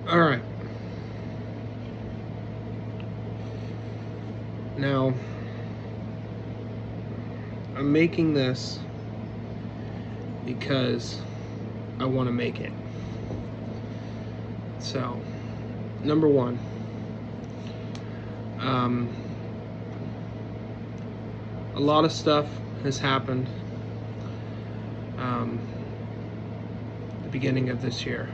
All right. Now, I'm making this because I want to make it. So, number one, a lot of stuff has happened the beginning of this year.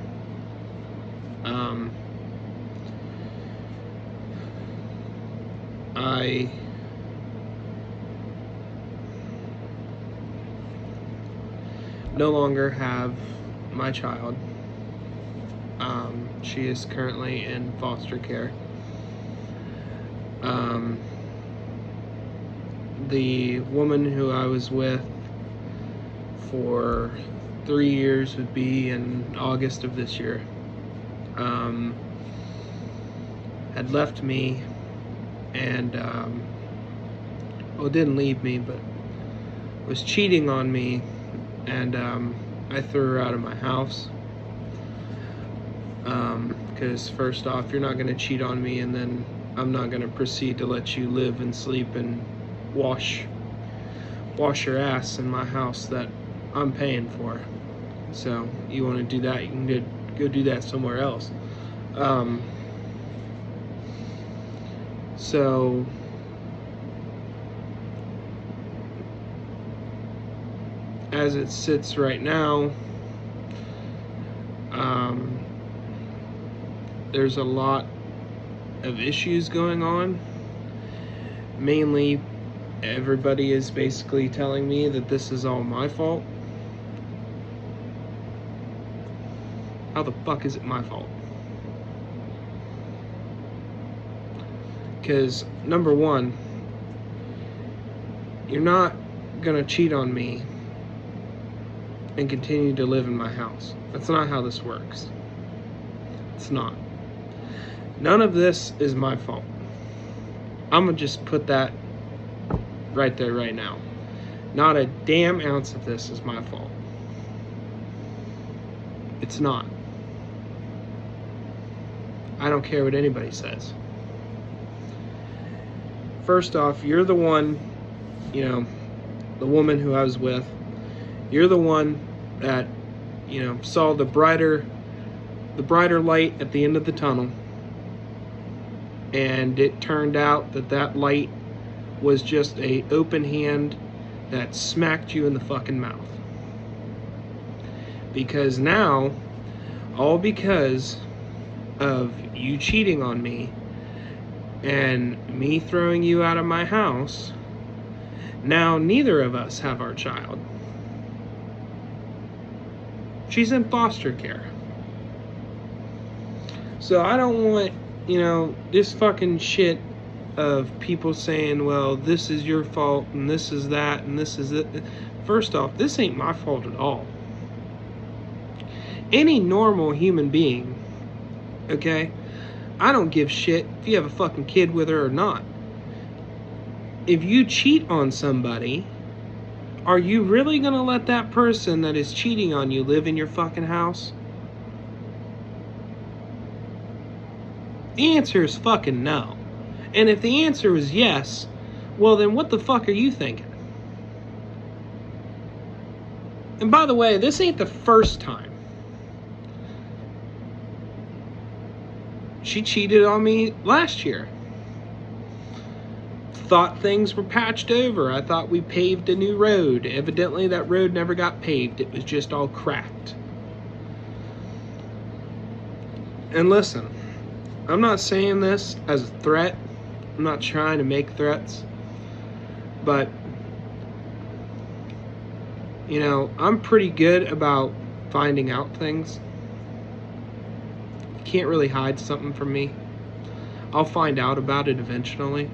I no longer have my child. She is currently in foster care. The woman who I was with for 3 years would be in August of this year, had left me and, well, didn't leave me, but was cheating on me, and I threw her out of my house. Because first off, you're not going to cheat on me, and then I'm not going to proceed to let you live and sleep and wash your ass in my house that I'm paying for. So you want to do that, you can go do that somewhere else. So as it sits right now, there's a lot of issues going on. Mainly, everybody is basically telling me that this is all my fault. How the fuck is it my fault? Because, number one, you're not gonna cheat on me and continue to live in my house. That's not how this works. It's not. None of this is my fault. I'm gonna just put that right there, right now. Not a damn ounce of this is my fault. It's not. I don't care what anybody says. First off, you're the one, the woman who I was with, you're the one that, saw the brighter light at the end of the tunnel, and it turned out that light was just a open hand that smacked you in the fucking mouth. Because now, all because of you cheating on me and me throwing you out of my house, now neither of us have our child. She's in foster care. So I don't want, this fucking shit of people saying, well, this is your fault, and this is that, and this is it. First off, this ain't my fault at all. Any normal human being, okay, I don't give shit if you have a fucking kid with her or not. If you cheat on somebody, are you really gonna let that person that is cheating on you live in your fucking house? The answer is fucking no. And if the answer is yes, well then what the fuck are you thinking? And by the way, this ain't the first time. She cheated on me last year. Thought things were patched over. I thought we paved a new road. Evidently that road never got paved. It was just all cracked. And listen, I'm not saying this as a threat. I'm not trying to make threats. But, I'm pretty good about finding out things. You can't really hide something from me. I'll find out about it eventually.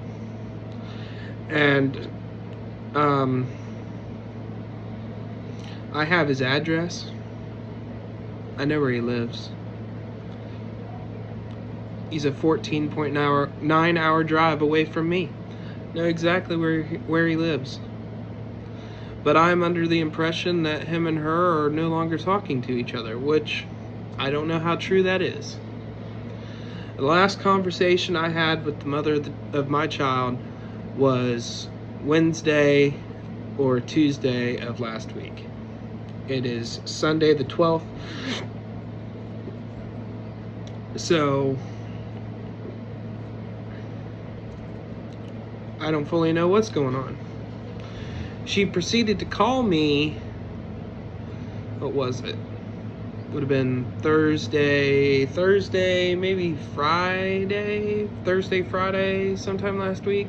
And, I have his address. I know where he lives. He's a 14.9 hour drive away from me. Know exactly where he lives. But I'm under the impression that him and her are no longer talking to each other, which I don't know how true that is. The last conversation I had with the mother of my child was Wednesday or Tuesday of last week. It is Sunday the 12th. So I don't fully know what's going on. She proceeded to call me, what was it? Would have been Thursday, maybe Friday, Friday, sometime last week.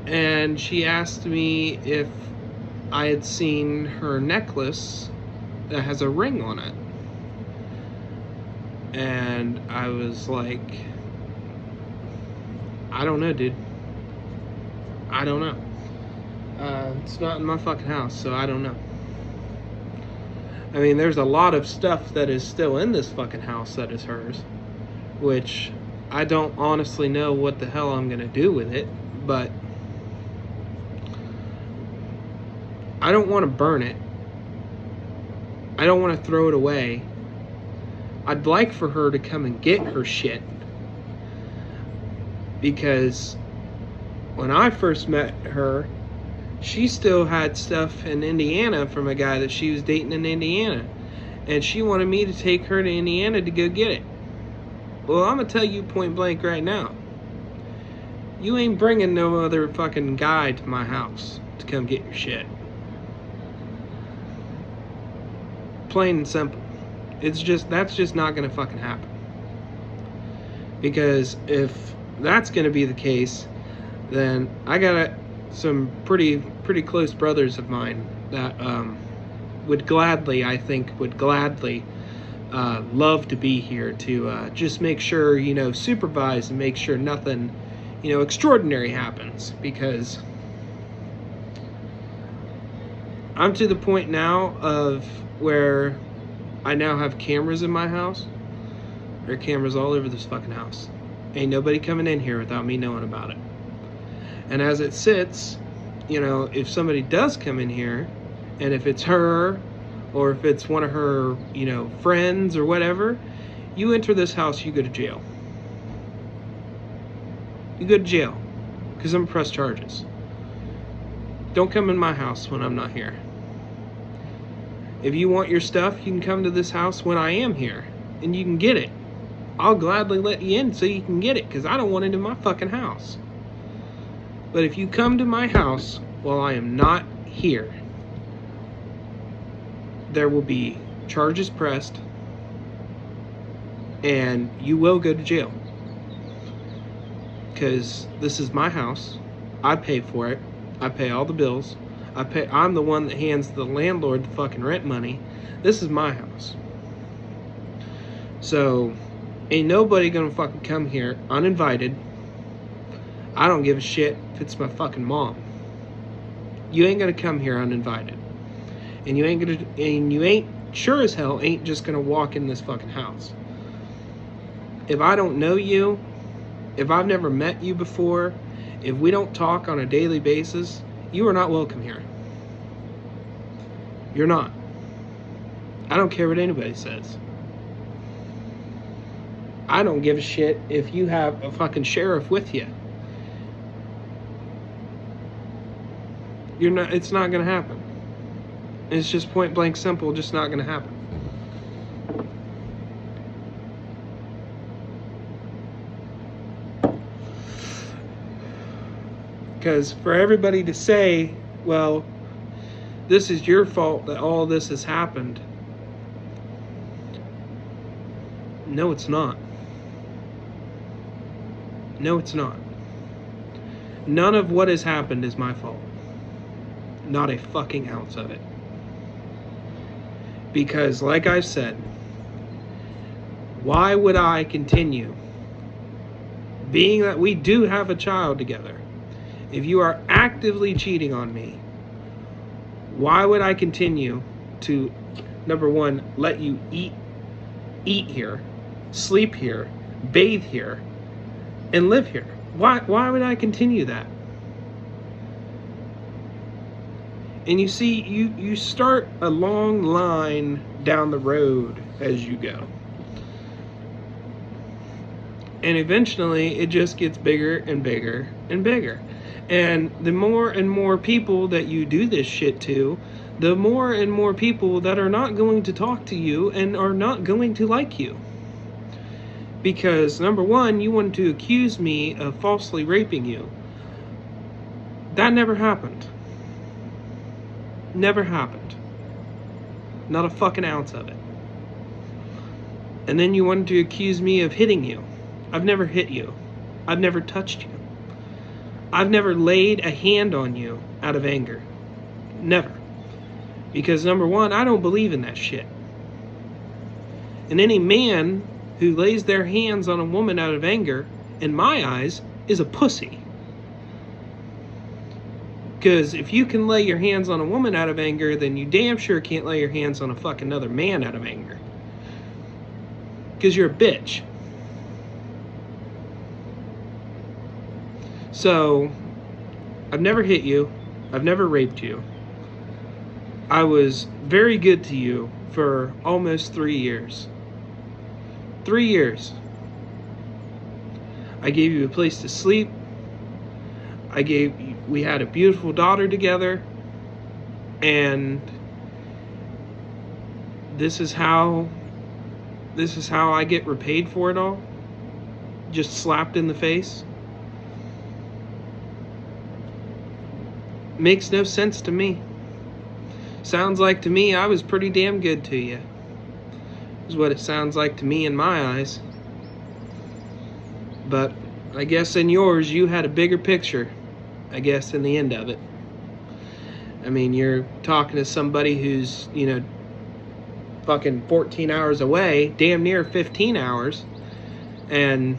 And she asked me if I had seen her necklace that has a ring on it. And I was like, I don't know, dude. I don't know. It's not in my fucking house, so I don't know. I mean, there's a lot of stuff that is still in this fucking house that is hers, which I don't honestly know what the hell I'm gonna do with it, but I don't want to burn it. I don't want to throw it away. I'd like for her to come and get her shit, because when I first met her, she still had stuff in Indiana from a guy that she was dating in Indiana. And she wanted me to take her to Indiana to go get it. Well, I'm going to tell you point blank right now. You ain't bringing no other fucking guy to my house to come get your shit. Plain and simple. That's just not going to fucking happen. Because if that's going to be the case, then I got some pretty close brothers of mine that would gladly love to be here to just make sure, supervise and make sure nothing, extraordinary happens, because I'm to the point now of where I now have cameras in my house. There are cameras all over this fucking house. Ain't nobody coming in here without me knowing about it. And as it sits, if somebody does come in here, and if it's her, or if it's one of her, friends or whatever, you enter this house, you go to jail. You go to jail, because I'm pressed charges. Don't come in my house when I'm not here. If you want your stuff, you can come to this house when I am here, and you can get it. I'll gladly let you in so you can get it, because I don't want it in my fucking house. But if you come to my house while I am not here, there will be charges pressed, and you will go to jail. Because this is my house. I pay for it. I pay all the bills. I'm the one that hands the landlord the fucking rent money. This is my house. So, ain't nobody gonna fucking come here uninvited. I don't give a shit if it's my fucking mom. You ain't gonna come here uninvited. And you ain't sure as hell ain't just gonna walk in this fucking house. If I don't know you, if I've never met you before, if we don't talk on a daily basis, you are not welcome here. You're not. I don't care what anybody says. I don't give a shit if you have a fucking sheriff with you. It's not gonna happen. It's just point blank simple, just not gonna happen. Because for everybody to say, well, this is your fault that all this has happened. No, it's not. No, it's not. None of what has happened is my fault. Not a fucking ounce of it. Because, like I've said, why would I continue, being that we do have a child together, if you are actively cheating on me, why would I continue to, number one, let you eat here, sleep here, bathe here, and live here? Why would I continue that? And you see, you start a long line down the road as you go. And eventually it just gets bigger and bigger and bigger. And the more and more people that you do this shit to, the more and more people that are not going to talk to you and are not going to like you. Because, number one, you wanted to accuse me of falsely raping you. That never happened. Never happened. Not a fucking ounce of it. And then you wanted to accuse me of hitting you. I've never hit you. I've never touched you. I've never laid a hand on you out of anger. Never. Because, number one, I don't believe in that shit. And any man who lays their hands on a woman out of anger, in my eyes, is a pussy. Because if you can lay your hands on a woman out of anger, then you damn sure can't lay your hands on a fucking other man out of anger. Because you're a bitch. So, I've never hit you. I've never raped you. I was very good to you for almost 3 years. 3 years. I gave you a place to sleep. We had a beautiful daughter together. And this is how I get repaid for it all. Just slapped in the face. Makes no sense to me. Sounds like to me I was pretty damn good to you. Is what it sounds like to me in my eyes. But I guess in yours you had a bigger picture, I guess, in the end of it. I mean, you're talking to somebody who's, fucking 14 hours away, damn near 15 hours, and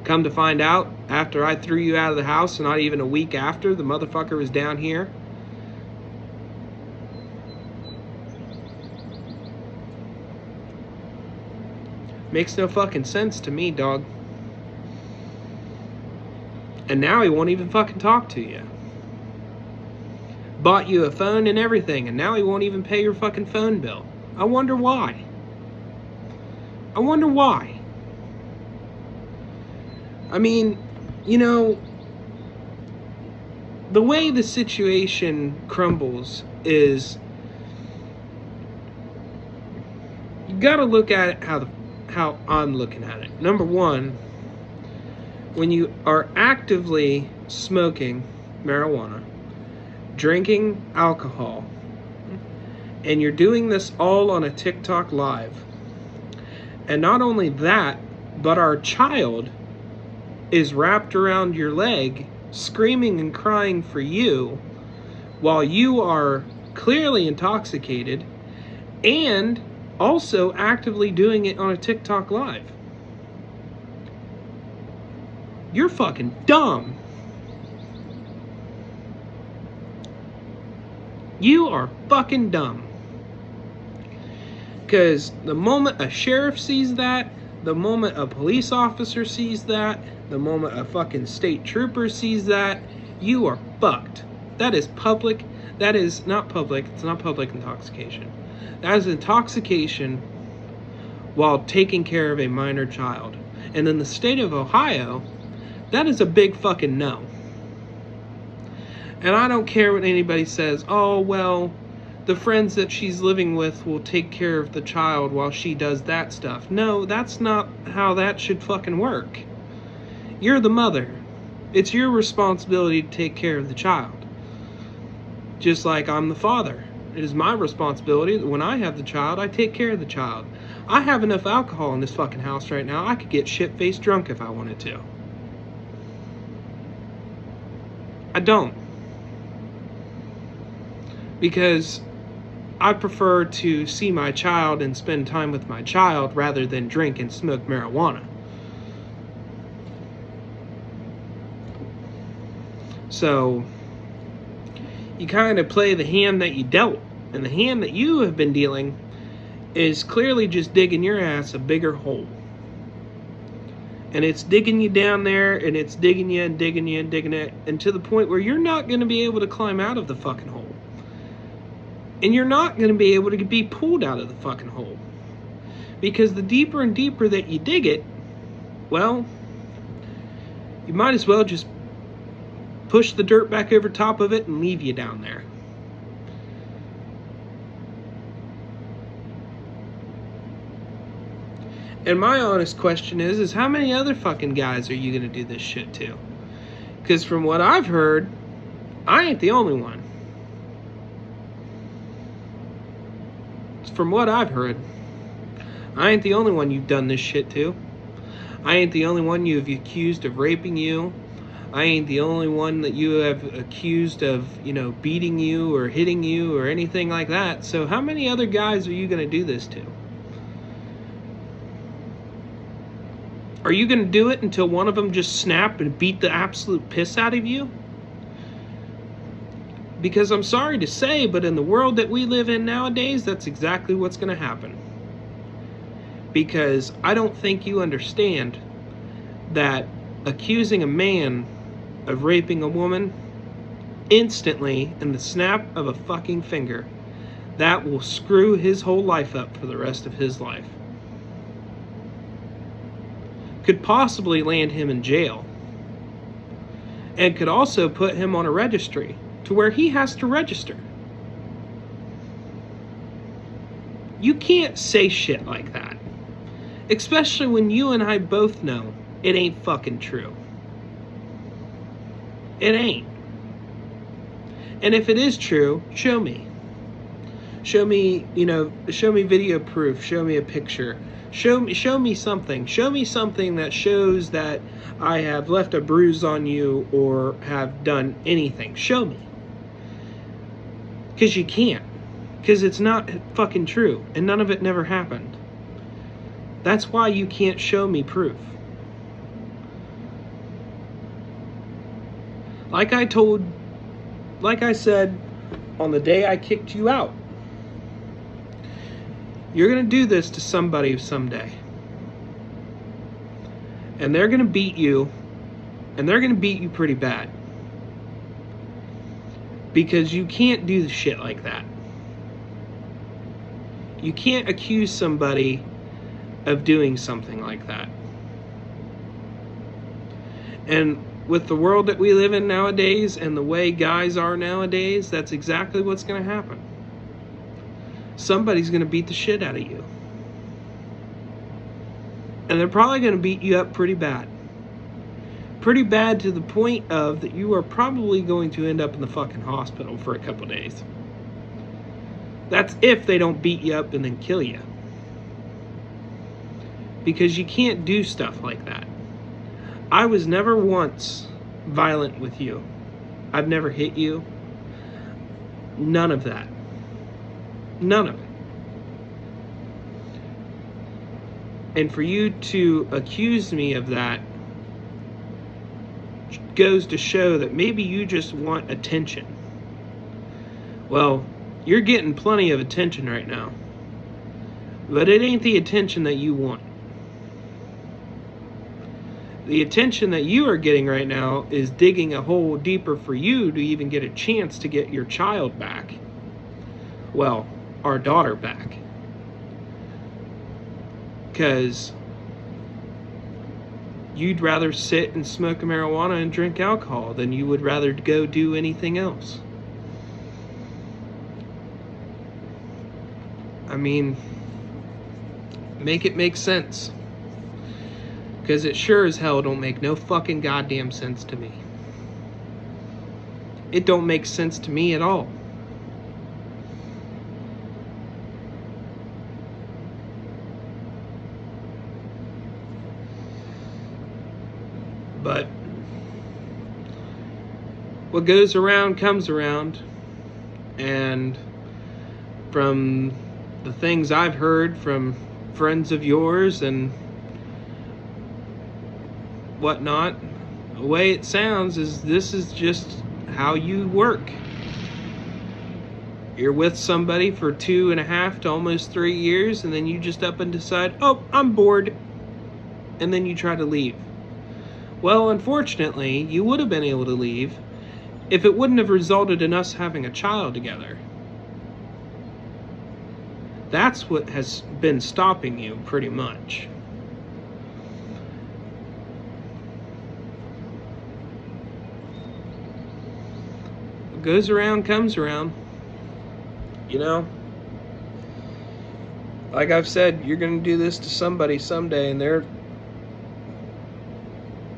come to find out, after I threw you out of the house, not even a week after, the motherfucker was down here. Makes no fucking sense to me, dog. And now he won't even fucking talk to you. Bought you a phone and everything, and now he won't even pay your fucking phone bill. I wonder why. I wonder why. I mean, the way the situation crumbles is, you gotta look at it how I'm looking at it. Number one, when you are actively smoking marijuana, drinking alcohol, and you're doing this all on a TikTok live, and not only that, but our child is wrapped around your leg, screaming and crying for you, while you are clearly intoxicated, and also actively doing it on a TikTok live. You're fucking dumb. You are fucking dumb. Because the moment a sheriff sees that, the moment a police officer sees that, the moment a fucking state trooper sees that, you are fucked. That is public. That is not public. It's not public intoxication. That is intoxication while taking care of a minor child. And in the state of Ohio, that is a big fucking no. And I don't care what anybody says. Oh, well, the friends that she's living with will take care of the child while she does that stuff. No, that's not how that should fucking work. You're the mother. It's your responsibility to take care of the child. Just like I'm the father. It is my responsibility that when I have the child, I take care of the child. I have enough alcohol in this fucking house right now. I could get shit-faced drunk if I wanted to. I don't. Because I prefer to see my child and spend time with my child rather than drink and smoke marijuana. So, you kind of play the hand that you dealt. And the hand that you have been dealing is clearly just digging your ass a bigger hole. And it's digging you down there, and it's digging you and digging you and digging it, and to the point where you're not going to be able to climb out of the fucking hole. And you're not going to be able to be pulled out of the fucking hole. Because the deeper and deeper that you dig it, well, you might as well just push the dirt back over top of it and leave you down there. And my honest question is how many other fucking guys are you gonna do this shit to? Because from what I've heard, I ain't the only one. From what I've heard, I ain't the only one you've done this shit to. I ain't the only one you've accused of raping you. I ain't the only one that you have accused of, beating you or hitting you or anything like that. So how many other guys are you gonna do this to? Are you going to do it until one of them just snap and beat the absolute piss out of you? Because I'm sorry to say, but in the world that we live in nowadays, that's exactly what's going to happen. Because I don't think you understand that accusing a man of raping a woman instantly, in the snap of a fucking finger, that will screw his whole life up for the rest of his life. Could possibly land him in jail, and could also put him on a registry to where he has to register. You can't say shit like that, especially when you and I both know it ain't fucking true. It ain't. And if it is true, show me. Show me video proof, show me a picture. Show me something. Show me something that shows that I have left a bruise on you or have done anything. Show me. Because you can't. Because it's not fucking true. And none of it never happened. That's why you can't show me proof. Like I said on the day I kicked you out. You're going to do this to somebody someday. And they're going to beat you. And they're going to beat you pretty bad. Because you can't do the shit like that. You can't accuse somebody of doing something like that. And with the world that we live in nowadays and the way guys are nowadays, that's exactly what's going to happen. Somebody's going to beat the shit out of you. And they're probably going to beat you up pretty bad. Pretty bad to the point of that you are probably going to end up in the fucking hospital for a couple days. That's if they don't beat you up and then kill you. Because you can't do stuff like that. I was never once violent with you. I've never hit you. None of that. None of it. And for you to accuse me of that goes to show that maybe you just want attention. Well, you're getting plenty of attention right now. But it ain't the attention that you want. The attention that you are getting right now is digging a hole deeper for you to even get a chance to get your child back. Well, our daughter back. Because you'd rather sit and smoke marijuana and drink alcohol than you would rather go do anything else. I mean, make it make sense. Because it sure as hell don't make no fucking goddamn sense to me. It don't make sense to me at all. But what goes around comes around, and from the things I've heard from friends of yours and whatnot, the way it sounds is this is just how you work. You're with somebody for 2.5 to almost 3 years, and then you just up and decide, oh, I'm bored, and then you try to leave. Well, unfortunately, you would have been able to leave if it wouldn't have resulted in us having a child together. That's what has been stopping you, pretty much. What goes around comes around. You know? Like I've said, you're going to do this to somebody someday, and they're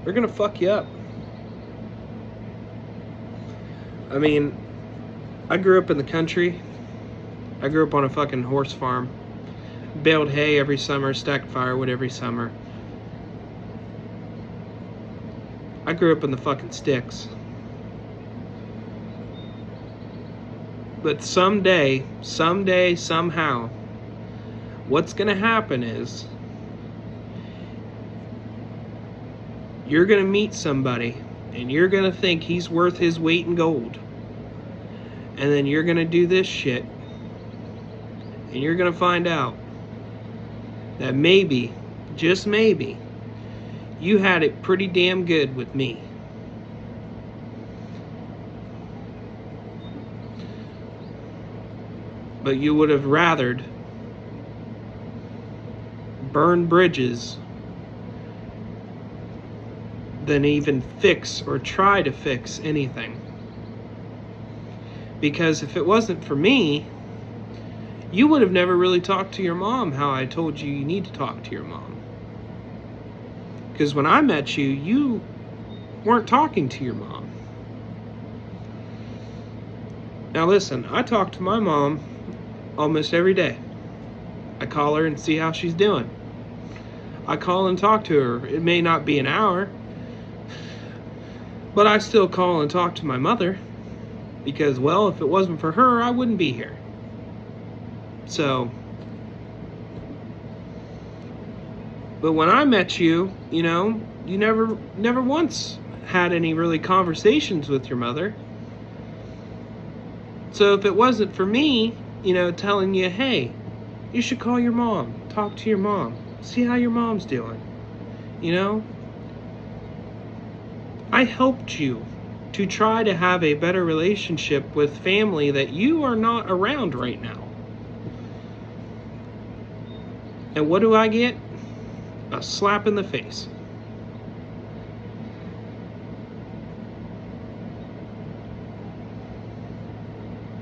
going to fuck you up. I mean, I grew up in the country. I grew up on a fucking horse farm. Baled hay every summer, stacked firewood every summer. I grew up in the fucking sticks. But someday, somehow, what's gonna happen is you're gonna meet somebody and you're gonna think he's worth his weight in gold. And then you're gonna do this shit. And you're gonna find out that maybe, just maybe, you had it pretty damn good with me. But you would have rathered burn bridges than even fix or try to fix anything. Because if it wasn't for me, you would have never really talked to your mom how I told you need to talk to your mom. Because when I met you, you weren't talking to your mom. Now listen, I talk to my mom almost every day. I call her and see how she's doing. I call and talk to her. It may not be an hour, but I still call and talk to my mother. Because, well, if it wasn't for her, I wouldn't be here. So, but when I met you, you know, you never once had any really conversations with your mother. So if it wasn't for me, you know, telling you, hey, you should call your mom, talk to your mom, see how your mom's doing, you know, I helped you to try to have a better relationship with family that you are not around right now. And what do I get? A slap in the face.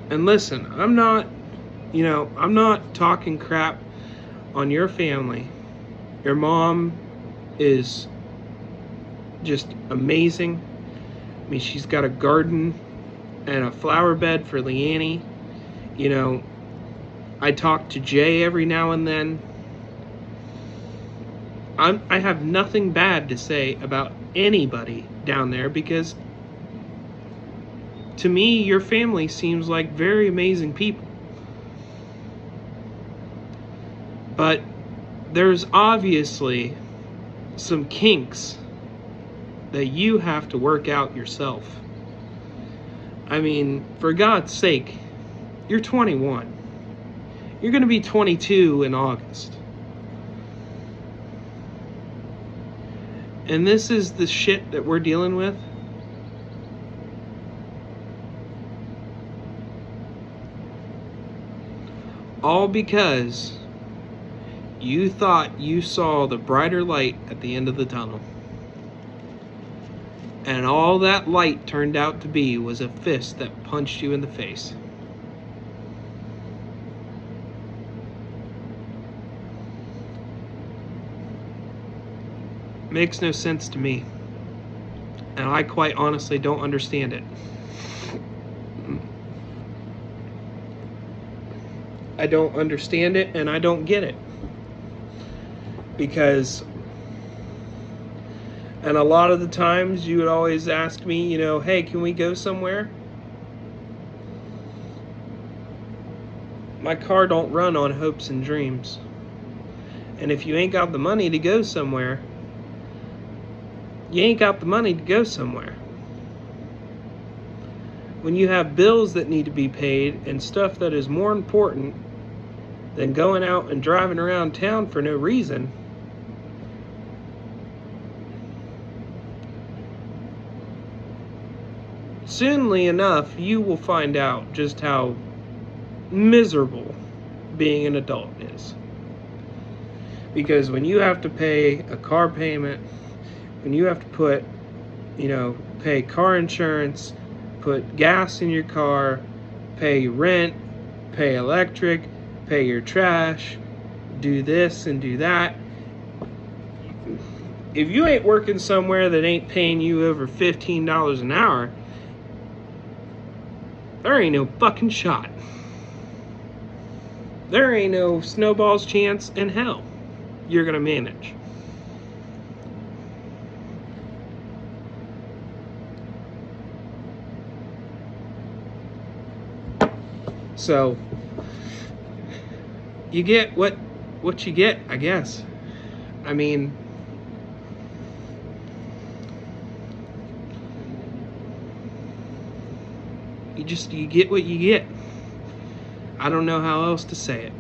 And listen, I'm not talking crap on your family. Your mom is just amazing. I mean, she's got a garden and a flower bed for Leanne. You know, I talk to Jay every now and then. I have nothing bad to say about anybody down there because to me, your family seems like very amazing people. But there's obviously some kinks that you have to work out yourself. I mean, for God's sake, you're 21. You're going to be 22 in August. And this is the shit that we're dealing with. All because you thought you saw the brighter light at the end of the tunnel. And all that light turned out to be was a fist that punched you in the face. Makes no sense to me. And I quite honestly don't understand it. I don't understand it and I don't get it. Because, and a lot of the times you would always ask me, you know, hey, can we go somewhere? My car don't run on hopes and dreams. And if you ain't got the money to go somewhere, you ain't got the money to go somewhere. When you have bills that need to be paid and stuff that is more important than going out and driving around town for no reason, soonly enough you will find out just how miserable being an adult is. Because when you have to pay a car payment, when you have to put, pay car insurance, put gas in your car, pay rent, pay electric, pay your trash, do this and do that. If you ain't working somewhere that ain't paying you over $15 an hour, there ain't no fucking shot. There ain't no snowball's chance in hell you're gonna manage. So you get what you get, I guess. I mean, you get what you get. I don't know how else to say it.